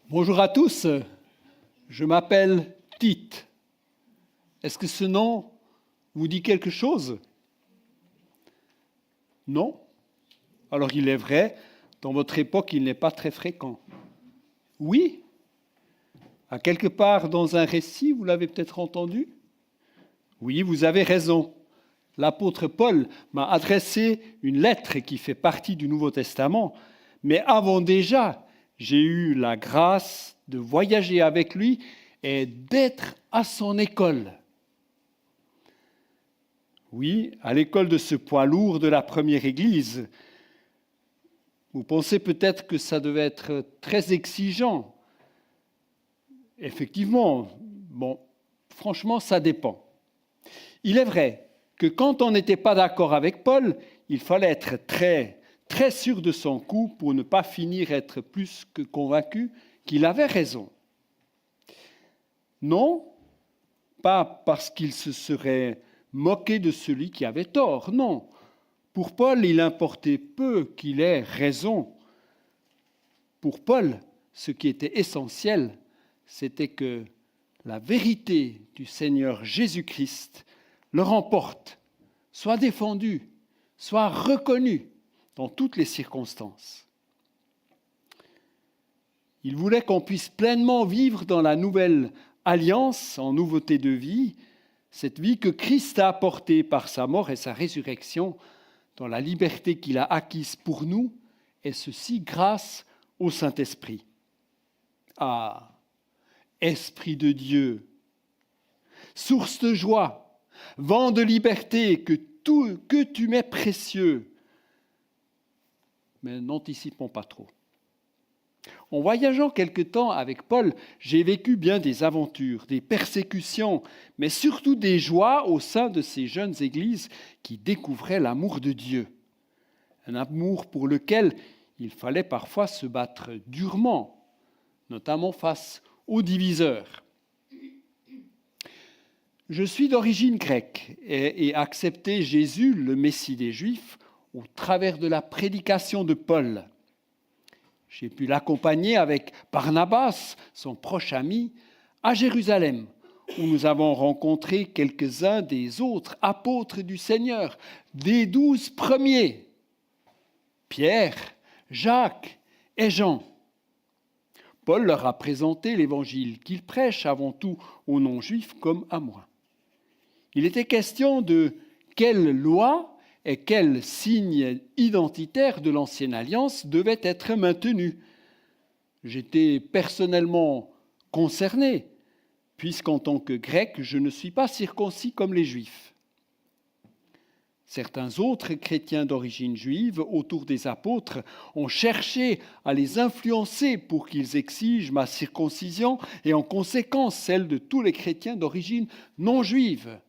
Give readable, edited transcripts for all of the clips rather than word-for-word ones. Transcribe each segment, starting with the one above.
Bonjour à tous, je m'appelle Tite. Est-ce que ce nom vous dit quelque chose? Non? Alors il est vrai, dans votre époque, il n'est pas très fréquent. Oui? À quelque part dans un récit, vous l'avez peut-être entendu? Oui, vous avez raison. L'apôtre Paul m'a adressé une lettre qui fait partie du Nouveau Testament, mais avant déjà, j'ai eu la grâce de voyager avec lui et d'être à son école. Oui, à l'école de ce poids lourd de la première église. Vous pensez peut-être que ça devait être très exigeant. Effectivement, franchement, ça dépend. Il est vrai que quand on n'était pas d'accord avec Paul, il fallait être très sûr de son coup pour ne pas finir être plus que convaincu qu'il avait raison. Non, pas parce qu'il se serait moqué de celui qui avait tort, non. Pour Paul, il importait peu qu'il ait raison. Pour Paul, ce qui était essentiel, c'était que la vérité du Seigneur Jésus-Christ le remporte, soit défendue, soit reconnue dans toutes les circonstances. Il voulait qu'on puisse pleinement vivre dans la nouvelle alliance, en nouveauté de vie, cette vie que Christ a apportée par sa mort et sa résurrection, dans la liberté qu'il a acquise pour nous, et ceci grâce au Saint-Esprit. Ah, Esprit de Dieu, source de joie, vent de liberté, que tu m'es précieux. Mais n'anticipons pas trop. En voyageant quelque temps avec Paul, j'ai vécu bien des aventures, des persécutions, mais surtout des joies au sein de ces jeunes églises qui découvraient l'amour de Dieu. Un amour pour lequel il fallait parfois se battre durement, notamment face aux diviseurs. Je suis d'origine grecque et accepté Jésus, le Messie des Juifs, au travers de la prédication de Paul. J'ai pu l'accompagner avec Barnabas, son proche ami, à Jérusalem, où nous avons rencontré quelques-uns des autres apôtres du Seigneur, des 12 premiers, Pierre, Jacques et Jean. Paul leur a présenté l'évangile qu'il prêche avant tout aux non-juifs comme à moi. Il était question de quelle loi et quel signe identitaire de l'ancienne alliance devait être maintenu. J'étais personnellement concerné, puisqu'en tant que grec, je ne suis pas circoncis comme les juifs. Certains autres chrétiens d'origine juive autour des apôtres ont cherché à les influencer pour qu'ils exigent ma circoncision et en conséquence celle de tous les chrétiens d'origine non juive.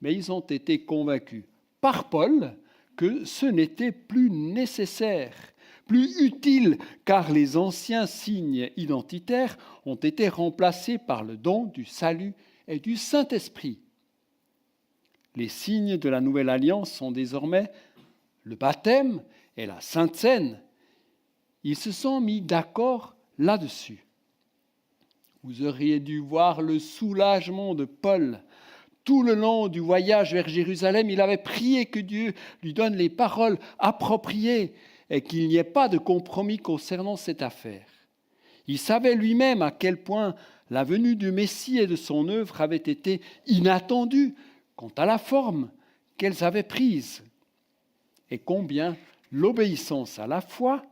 Mais ils ont été convaincus par Paul que ce n'était plus nécessaire, plus utile, car les anciens signes identitaires ont été remplacés par le don du salut et du Saint-Esprit. Les signes de la nouvelle alliance sont désormais le baptême et la Sainte Seine. Ils se sont mis d'accord là-dessus. Vous auriez dû voir le soulagement de Paul. Tout le long du voyage vers Jérusalem, il avait prié que Dieu lui donne les paroles appropriées et qu'il n'y ait pas de compromis concernant cette affaire. Il savait lui-même à quel point la venue du Messie et de son œuvre avait été inattendue quant à la forme qu'elles avaient prise et combien l'obéissance à la foi,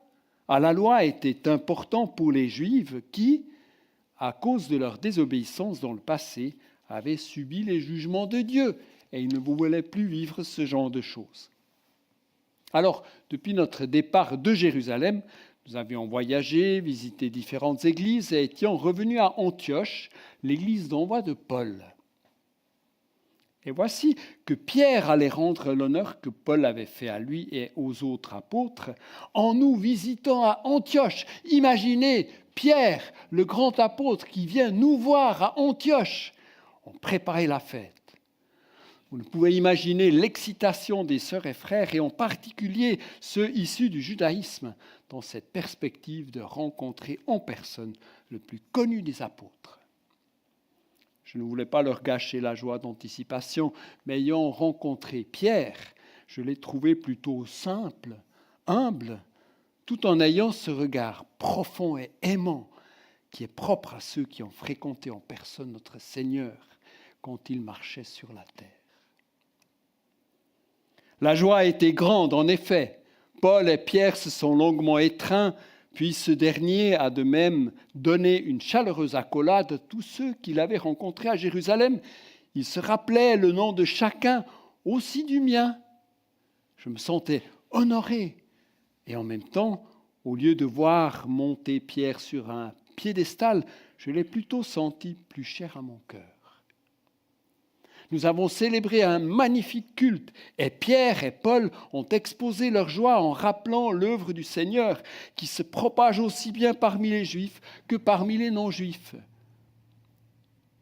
à la loi était importante pour les Juifs qui, à cause de leur désobéissance dans le passé, avaient subi les jugements de Dieu et ils ne voulaient plus vivre ce genre de choses. Alors, depuis notre départ de Jérusalem, nous avions voyagé, visité différentes églises et étions revenus à Antioche, l'église d'envoi de Paul. Et voici que Pierre allait rendre l'honneur que Paul avait fait à lui et aux autres apôtres en nous visitant à Antioche. Imaginez Pierre, le grand apôtre, qui vient nous voir à Antioche. On préparait la fête. Vous ne pouvez imaginer l'excitation des sœurs et frères, et en particulier ceux issus du judaïsme, dans cette perspective de rencontrer en personne le plus connu des apôtres. Je ne voulais pas leur gâcher la joie d'anticipation, mais ayant rencontré Pierre, je l'ai trouvé plutôt simple, humble, tout en ayant ce regard profond et aimant qui est propre à ceux qui ont fréquenté en personne notre Seigneur quand il marchait sur la terre. La joie a été grande, en effet. Paul et Pierre se sont longuement étreints, puis ce dernier a de même donné une chaleureuse accolade à tous ceux qu'il avait rencontrés à Jérusalem. Il se rappelait le nom de chacun, aussi du mien. Je me sentais honoré. Et en même temps, au lieu de voir monter Pierre sur un piédestal, je l'ai plutôt senti plus cher à mon cœur. Nous avons célébré un magnifique culte et Pierre et Paul ont exposé leur joie en rappelant l'œuvre du Seigneur qui se propage aussi bien parmi les Juifs que parmi les non-Juifs.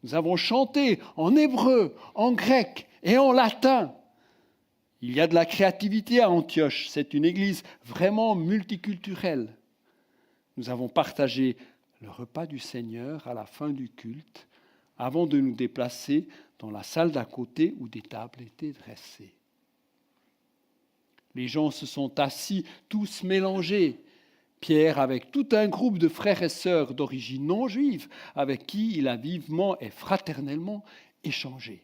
Nous avons chanté en hébreu, en grec et en latin. Il y a de la créativité à Antioche, c'est une église vraiment multiculturelle. Nous avons partagé le repas du Seigneur à la fin du culte avant de nous déplacer dans la salle d'à côté où des tables étaient dressées. Les gens se sont assis, tous mélangés. Pierre avec tout un groupe de frères et sœurs d'origine non juive avec qui il a vivement et fraternellement échangé.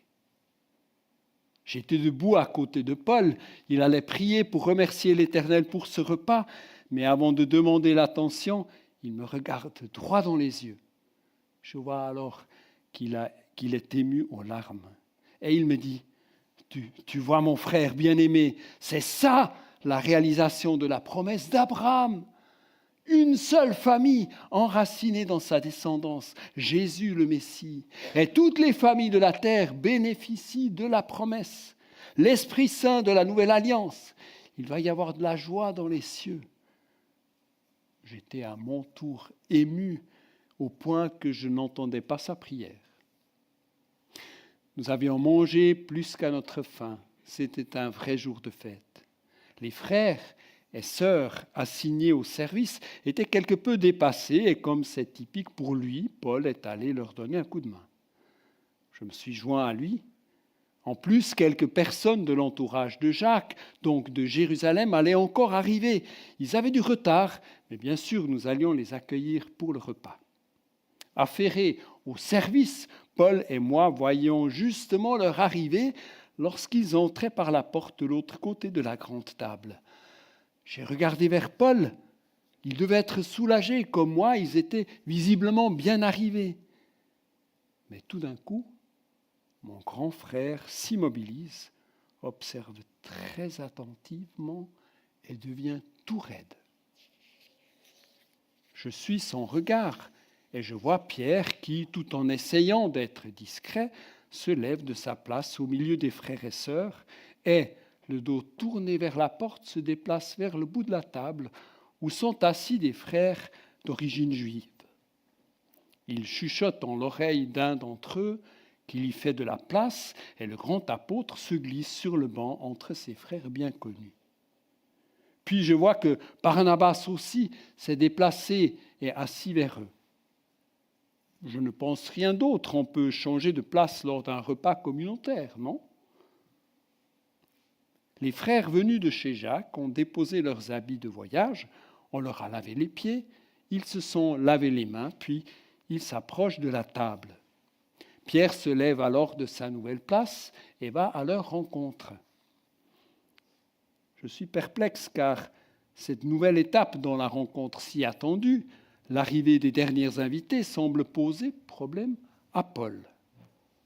J'étais debout à côté de Paul. Il allait prier pour remercier l'Éternel pour ce repas, mais avant de demander l'attention, il me regarde droit dans les yeux. Je vois alors qu'il est ému aux larmes. Et il me dit, tu vois mon frère bien-aimé, c'est ça la réalisation de la promesse d'Abraham. Une seule famille enracinée dans sa descendance, Jésus le Messie. Et toutes les familles de la terre bénéficient de la promesse. L'Esprit Saint de la nouvelle alliance. Il va y avoir de la joie dans les cieux. J'étais à mon tour ému au point que je n'entendais pas sa prière. Nous avions mangé plus qu'à notre faim. C'était un vrai jour de fête. Les frères et sœurs assignés au service étaient quelque peu dépassés et comme c'est typique pour lui, Paul est allé leur donner un coup de main. Je me suis joint à lui. En plus, quelques personnes de l'entourage de Jacques, donc de Jérusalem, allaient encore arriver. Ils avaient du retard, mais bien sûr, nous allions les accueillir pour le repas. Affairés au service, Paul et moi voyions justement leur arrivée lorsqu'ils entraient par la porte de l'autre côté de la grande table. J'ai regardé vers Paul. Il devait être soulagé, comme moi, ils étaient visiblement bien arrivés. Mais tout d'un coup, mon grand frère s'immobilise, observe très attentivement et devient tout raide. Je suis son regard et je vois Pierre qui, tout en essayant d'être discret, se lève de sa place au milieu des frères et sœurs et, le dos tourné vers la porte, se déplace vers le bout de la table où sont assis des frères d'origine juive. Il chuchote dans l'oreille d'un d'entre eux qu'il y fait de la place et le grand apôtre se glisse sur le banc entre ses frères bien connus. Puis je vois que Barnabas aussi s'est déplacé et assis vers eux. Je ne pense rien d'autre, on peut changer de place lors d'un repas communautaire, non ? Les frères venus de chez Jacques ont déposé leurs habits de voyage, on leur a lavé les pieds, ils se sont lavés les mains, puis ils s'approchent de la table. Pierre se lève alors de sa nouvelle place et va à leur rencontre. Je suis perplexe car cette nouvelle étape dans la rencontre si attendue, l'arrivée des derniers invités, semble poser problème à Paul.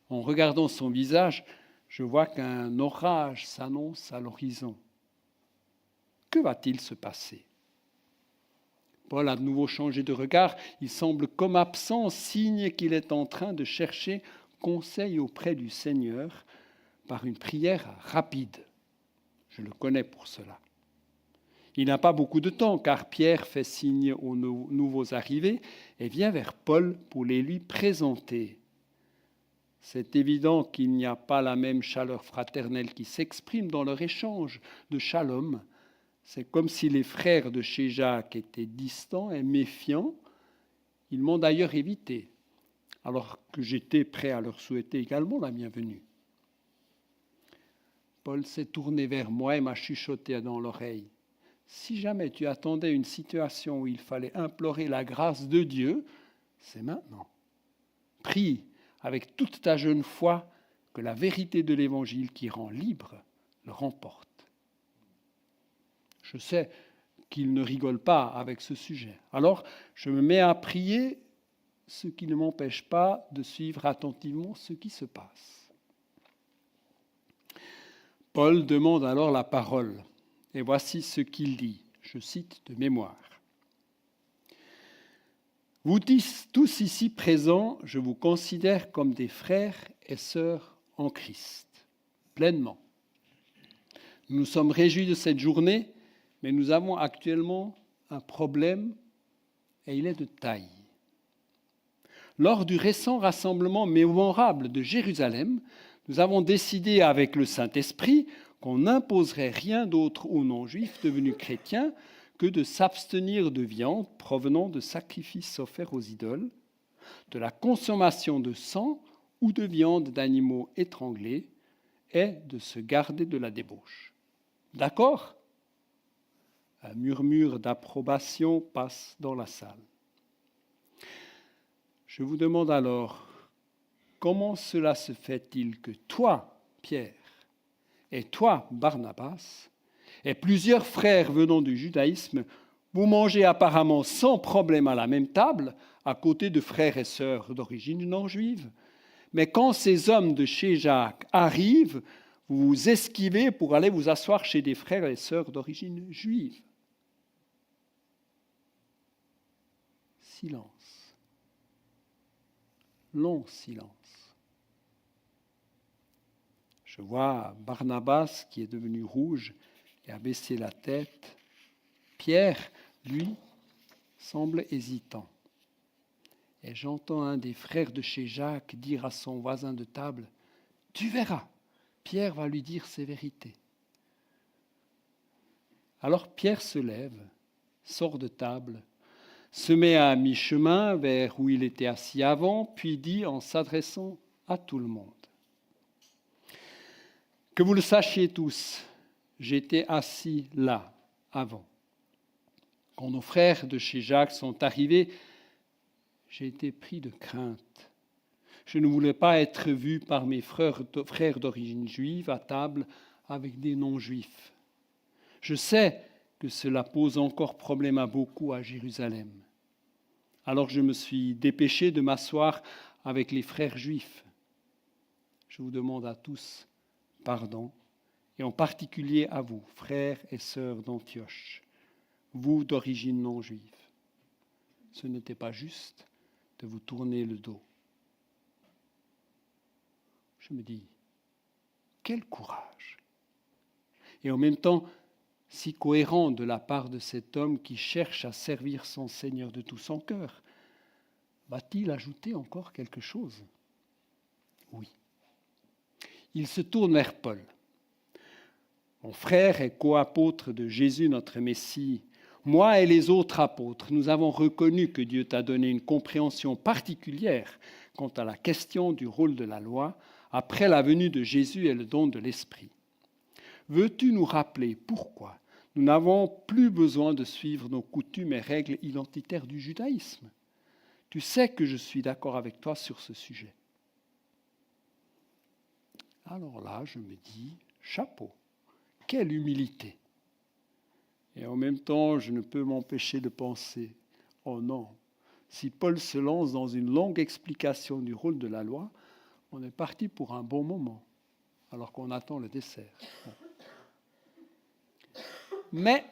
En regardant son visage, je vois qu'un orage s'annonce à l'horizon. Que va-t-il se passer ? Paul a de nouveau changé de regard. Il semble comme absent, signe qu'il est en train de chercher conseil auprès du Seigneur par une prière rapide. Je le connais pour cela. Il n'a pas beaucoup de temps car Pierre fait signe aux nouveaux arrivés et vient vers Paul pour les lui présenter. C'est évident qu'il n'y a pas la même chaleur fraternelle qui s'exprime dans leur échange de shalom, C'est comme si les frères de chez Jacques étaient distants et méfiants. Ils m'ont d'ailleurs évité, alors que j'étais prêt à leur souhaiter également la bienvenue. Paul s'est tourné vers moi et m'a chuchoté dans l'oreille. Si jamais tu attendais une situation où il fallait implorer la grâce de Dieu, c'est maintenant. Prie avec toute ta jeune foi que la vérité de l'Évangile qui rend libre le remporte. Je sais qu'il ne rigole pas avec ce sujet. Alors, je me mets à prier, ce qui ne m'empêche pas de suivre attentivement ce qui se passe. Paul demande alors la parole, et voici ce qu'il dit, je cite de mémoire. Vous tous ici présents, je vous considère comme des frères et sœurs en Christ, pleinement. Nous nous sommes réjouis de cette journée, mais nous avons actuellement un problème, et il est de taille. Lors du récent rassemblement mémorable de Jérusalem, nous avons décidé avec le Saint-Esprit qu'on n'imposerait rien d'autre aux non-juifs devenus chrétiens que de s'abstenir de viande provenant de sacrifices offerts aux idoles, de la consommation de sang ou de viande d'animaux étranglés et de se garder de la débauche. D'accord ? Un murmure d'approbation passe dans la salle. Je vous demande alors, comment cela se fait-il que toi, Pierre, et toi, Barnabas, et plusieurs frères venant du judaïsme, vous mangez apparemment sans problème à la même table, à côté de frères et sœurs d'origine non juive, mais quand ces hommes de chez Jacques arrivent, vous vous esquivez pour aller vous asseoir chez des frères et sœurs d'origine juive. Silence. Long silence. Je vois Barnabas qui est devenu rouge et a baissé la tête. Pierre, lui, semble hésitant. Et j'entends un des frères de chez Jacques dire à son voisin de table, « Tu verras, Pierre va lui dire ses vérités. » Alors Pierre se lève, sort de table, se met à mi-chemin vers où il était assis avant, puis dit en s'adressant à tout le monde. Que vous le sachiez tous, j'étais assis là, avant. Quand nos frères de chez Jacques sont arrivés, j'ai été pris de crainte. Je ne voulais pas être vu par mes frères d'origine juive à table avec des non-juifs. Je sais que cela pose encore problème à beaucoup à Jérusalem. Alors je me suis dépêché de m'asseoir avec les frères juifs. Je vous demande à tous pardon, et en particulier à vous, frères et sœurs d'Antioche, vous d'origine non juive. Ce n'était pas juste de vous tourner le dos. Je me dis, quel courage! Et en même temps, si cohérent de la part de cet homme qui cherche à servir son Seigneur de tout son cœur. Va-t-il ajouter encore quelque chose? Oui. Il se tourne vers Paul. Mon frère et co-apôtre de Jésus, notre Messie, moi et les autres apôtres, nous avons reconnu que Dieu t'a donné une compréhension particulière quant à la question du rôle de la loi après la venue de Jésus et le don de l'Esprit. Veux-tu nous rappeler pourquoi nous n'avons plus besoin de suivre nos coutumes et règles identitaires du judaïsme? Tu sais que je suis d'accord avec toi sur ce sujet. Alors là, je me dis, chapeau, quelle humilité! Et en même temps, je ne peux m'empêcher de penser, oh non, si Paul se lance dans une longue explication du rôle de la loi, on est parti pour un bon moment, alors qu'on attend le dessert. Bon. Mais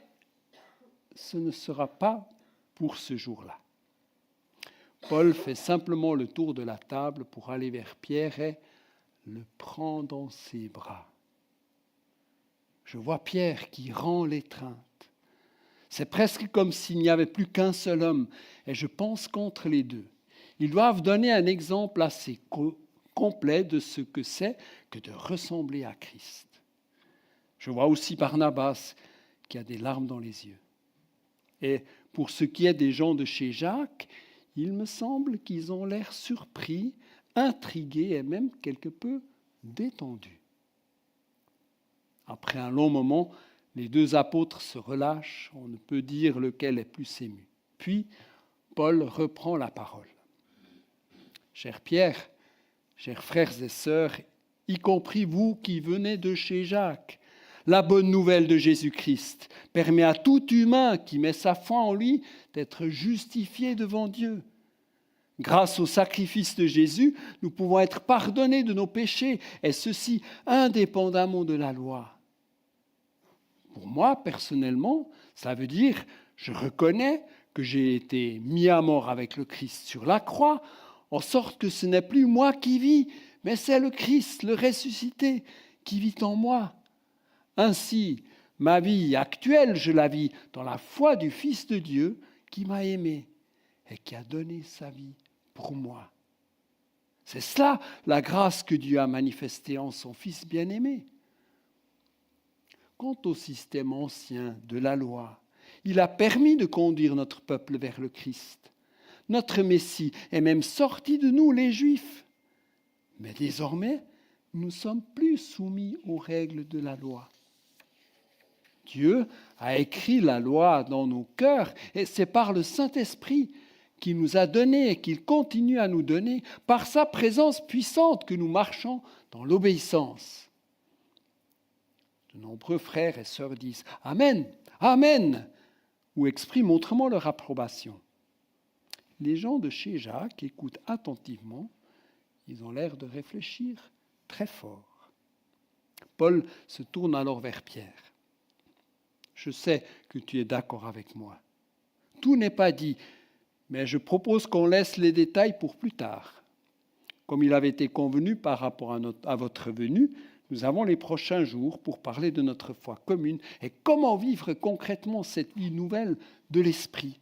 ce ne sera pas pour ce jour-là. Paul fait simplement le tour de la table pour aller vers Pierre et le prend dans ses bras. Je vois Pierre qui rend l'étreinte. C'est presque comme s'il n'y avait plus qu'un seul homme, et je pense qu'entre les deux, ils doivent donner un exemple assez complet de ce que c'est que de ressembler à Christ. Je vois aussi Barnabas qui a des larmes dans les yeux. Et pour ce qui est des gens de chez Jacques, il me semble qu'ils ont l'air surpris, intrigués et même quelque peu détendus. Après un long moment, les deux apôtres se relâchent, on ne peut dire lequel est plus ému. Puis, Paul reprend la parole. Cher Pierre, chers frères et sœurs, y compris vous qui venez de chez Jacques, la bonne nouvelle de Jésus-Christ permet à tout humain qui met sa foi en lui d'être justifié devant Dieu. Grâce au sacrifice de Jésus, nous pouvons être pardonnés de nos péchés, et ceci indépendamment de la loi. Pour moi, personnellement, ça veut dire, je reconnais que j'ai été mis à mort avec le Christ sur la croix, en sorte que ce n'est plus moi qui vis, mais c'est le Christ, le ressuscité, qui vit en moi. Ainsi, ma vie actuelle, je la vis dans la foi du Fils de Dieu qui m'a aimé et qui a donné sa vie pour moi. C'est cela la grâce que Dieu a manifestée en son Fils bien-aimé. Quant au système ancien de la loi, il a permis de conduire notre peuple vers le Christ. Notre Messie est même sorti de nous, les Juifs. Mais désormais, nous ne sommes plus soumis aux règles de la loi. Dieu a écrit la loi dans nos cœurs et c'est par le Saint-Esprit qu'il nous a donné et qu'il continue à nous donner, par sa présence puissante que nous marchons dans l'obéissance. De nombreux frères et sœurs disent « Amen, Amen » ou expriment autrement leur approbation. Les gens de chez Jacques écoutent attentivement, ils ont l'air de réfléchir très fort. Paul se tourne alors vers Pierre. Je sais que tu es d'accord avec moi. Tout n'est pas dit, mais je propose qu'on laisse les détails pour plus tard. Comme il avait été convenu par rapport à votre venue, nous avons les prochains jours pour parler de notre foi commune et comment vivre concrètement cette vie nouvelle de l'Esprit.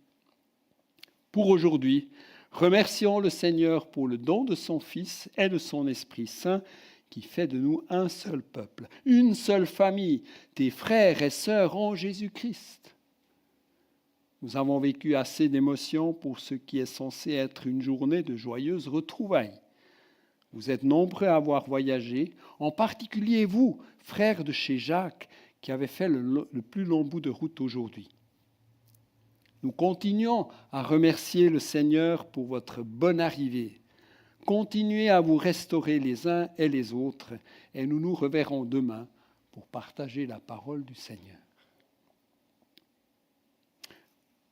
Pour aujourd'hui, remercions le Seigneur pour le don de son Fils et de son Esprit Saint qui fait de nous un seul peuple, une seule famille, des frères et sœurs en Jésus-Christ. Nous avons vécu assez d'émotions pour ce qui est censé être une journée de joyeuses retrouvailles. Vous êtes nombreux à avoir voyagé, en particulier vous, frères de chez Jacques, qui avez fait le plus long bout de route aujourd'hui. Nous continuons à remercier le Seigneur pour votre bonne arrivée. Continuez à vous restaurer les uns et les autres et nous nous reverrons demain pour partager la parole du Seigneur.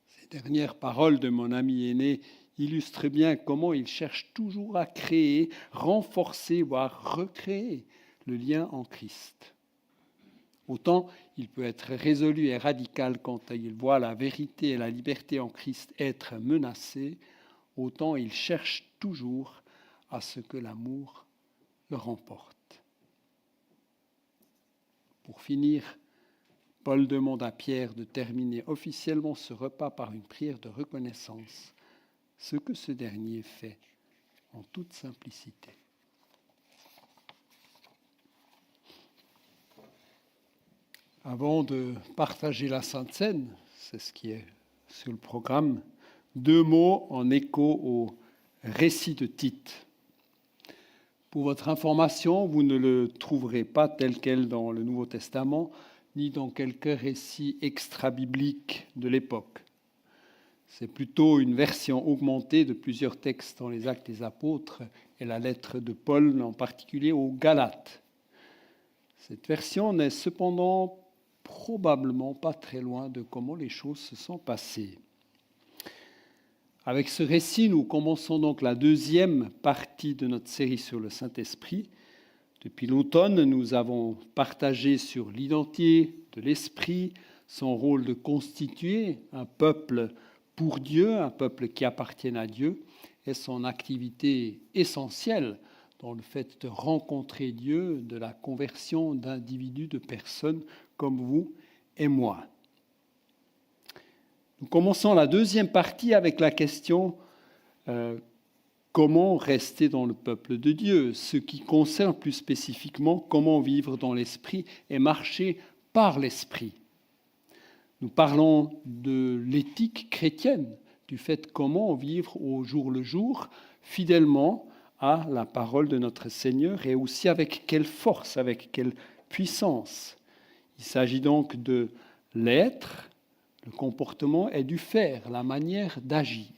Ces dernières paroles de mon ami aîné illustrent bien comment il cherche toujours à créer, renforcer, voire recréer le lien en Christ. Autant il peut être résolu et radical quand il voit la vérité et la liberté en Christ être menacées, autant il cherche toujours à ce que l'amour le remporte. Pour finir, Paul demande à Pierre de terminer officiellement ce repas par une prière de reconnaissance, ce que ce dernier fait en toute simplicité. Avant de partager la Sainte Seine, c'est ce qui est sur le programme, 2 mots en écho au récit de Tite. Pour votre information, vous ne le trouverez pas tel quel dans le Nouveau Testament, ni dans quelques récits extra-bibliques de l'époque. C'est plutôt une version augmentée de plusieurs textes dans les Actes des Apôtres et la lettre de Paul, en particulier aux Galates. Cette version n'est cependant probablement pas très loin de comment les choses se sont passées. Avec ce récit, nous commençons donc la 2e partie de notre série sur le Saint-Esprit. Depuis l'automne, nous avons partagé sur l'identité de l'Esprit, son rôle de constituer un peuple pour Dieu, un peuple qui appartienne à Dieu, et son activité essentielle dans le fait de rencontrer Dieu, de la conversion d'individus, de personnes comme vous et moi. Nous commençons la 2e partie avec la question comment rester dans le peuple de Dieu, ce qui concerne plus spécifiquement comment vivre dans l'Esprit et marcher par l'Esprit. Nous parlons de l'éthique chrétienne, du fait comment vivre au jour le jour, fidèlement à la parole de notre Seigneur et aussi avec quelle force, avec quelle puissance. Il s'agit donc de l'être, le comportement et du faire, la manière d'agir.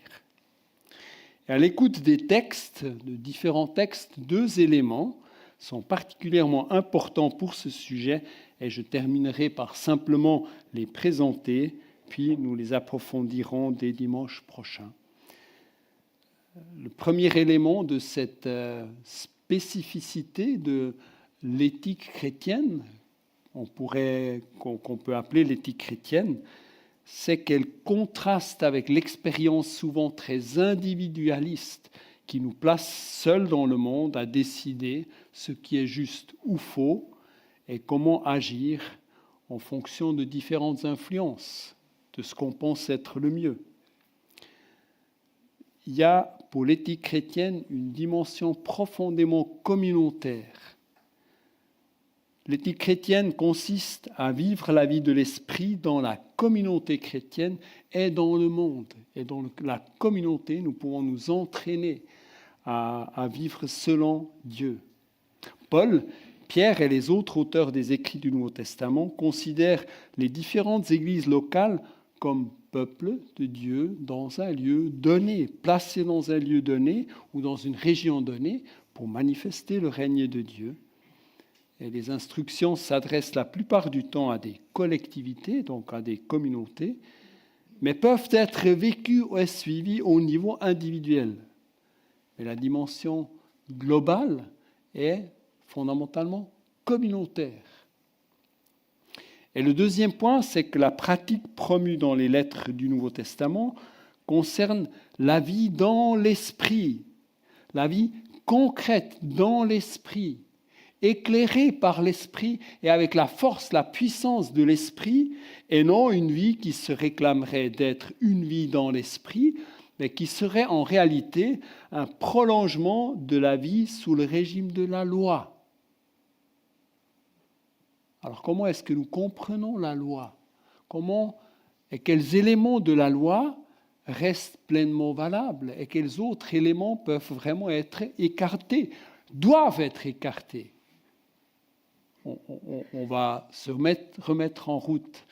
Et à l'écoute des textes, de différents textes, deux éléments sont particulièrement importants pour ce sujet et je terminerai par simplement les présenter, puis nous les approfondirons dès dimanche prochain. Le premier élément de cette spécificité de l'éthique chrétienne, qu'on peut appeler l'éthique chrétienne, c'est qu'elle contraste avec l'expérience souvent très individualiste qui nous place seuls dans le monde à décider ce qui est juste ou faux et comment agir en fonction de différentes influences, de ce qu'on pense être le mieux. Il y a pour l'éthique chrétienne une dimension profondément communautaire. L'éthique chrétienne consiste à vivre la vie de l'esprit dans la communauté chrétienne et dans le monde. Et dans la communauté, nous pouvons nous entraîner à vivre selon Dieu. Paul, Pierre et les autres auteurs des écrits du Nouveau Testament considèrent les différentes églises locales comme peuple de Dieu dans un lieu donné, placé dans un lieu donné ou dans une région donnée pour manifester le règne de Dieu. Et les instructions s'adressent la plupart du temps à des collectivités, donc à des communautés, mais peuvent être vécues et suivies au niveau individuel. Mais la dimension globale est fondamentalement communautaire. Et le deuxième point, c'est que la pratique promue dans les lettres du Nouveau Testament concerne la vie dans l'esprit, la vie concrète dans l'esprit, éclairée par l'esprit et avec la force, la puissance de l'esprit, et non une vie qui se réclamerait d'être une vie dans l'esprit, mais qui serait en réalité un prolongement de la vie sous le régime de la loi. Alors comment est-ce que nous comprenons la loi ? Comment et quels éléments de la loi restent pleinement valables et quels autres éléments peuvent vraiment être écartés, doivent être écartés ? On va se remettre en route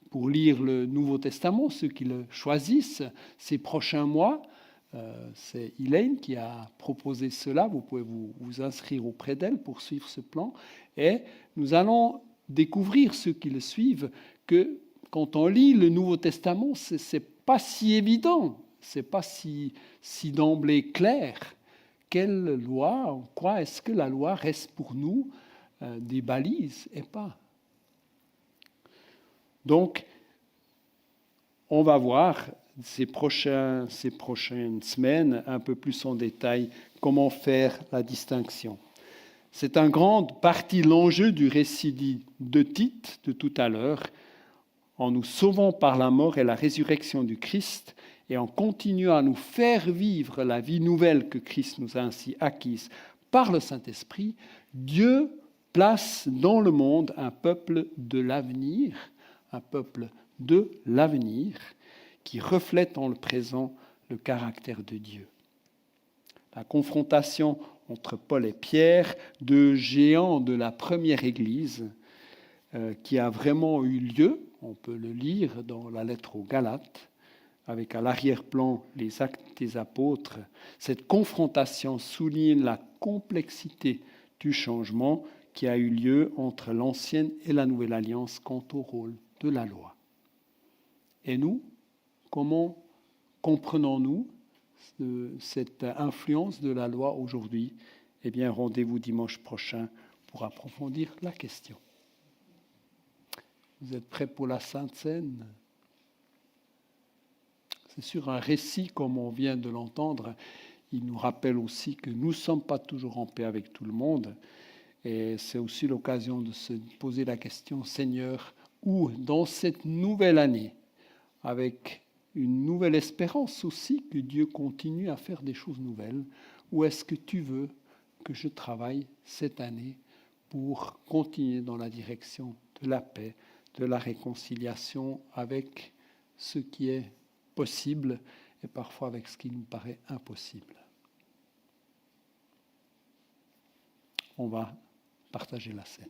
pour lire le Nouveau Testament, ceux qui le choisissent ces prochains mois. C'est Elaine qui a proposé cela. Vous pouvez vous inscrire auprès d'elle pour suivre ce plan. Et nous allons découvrir, ceux qui le suivent, que quand on lit le Nouveau Testament, c'est pas si évident, c'est pas si d'emblée clair. Quelle loi, en quoi est-ce que la loi reste pour nous des balises et pas. Donc, on va voir ces prochaines semaines un peu plus en détail comment faire la distinction. C'est en grande partie l'enjeu du récit de Tite de tout à l'heure. En nous sauvant par la mort et la résurrection du Christ et en continuant à nous faire vivre la vie nouvelle que Christ nous a ainsi acquise par le Saint-Esprit, Dieu place dans le monde un peuple de l'avenir, qui reflète en le présent le caractère de Dieu. La confrontation entre Paul et Pierre, deux géants de la première Église, qui a vraiment eu lieu, on peut le lire dans la lettre aux Galates, avec à l'arrière-plan les actes des apôtres. Cette confrontation souligne la complexité du changement qui a eu lieu entre l'ancienne et la nouvelle alliance quant au rôle de la loi. Et nous, comment comprenons-nous cette influence de la loi aujourd'hui ? Eh bien, rendez-vous dimanche prochain pour approfondir la question. Vous êtes prêts pour la Sainte Seine ? C'est sûr, un récit, comme on vient de l'entendre, il nous rappelle aussi que nous ne sommes pas toujours en paix avec tout le monde. Et c'est aussi l'occasion de se poser la question, Seigneur, où dans cette nouvelle année, avec une nouvelle espérance aussi que Dieu continue à faire des choses nouvelles, où est-ce que tu veux que je travaille cette année pour continuer dans la direction de la paix, de la réconciliation avec ce qui est possible et parfois avec ce qui nous paraît impossible. On va partager la scène.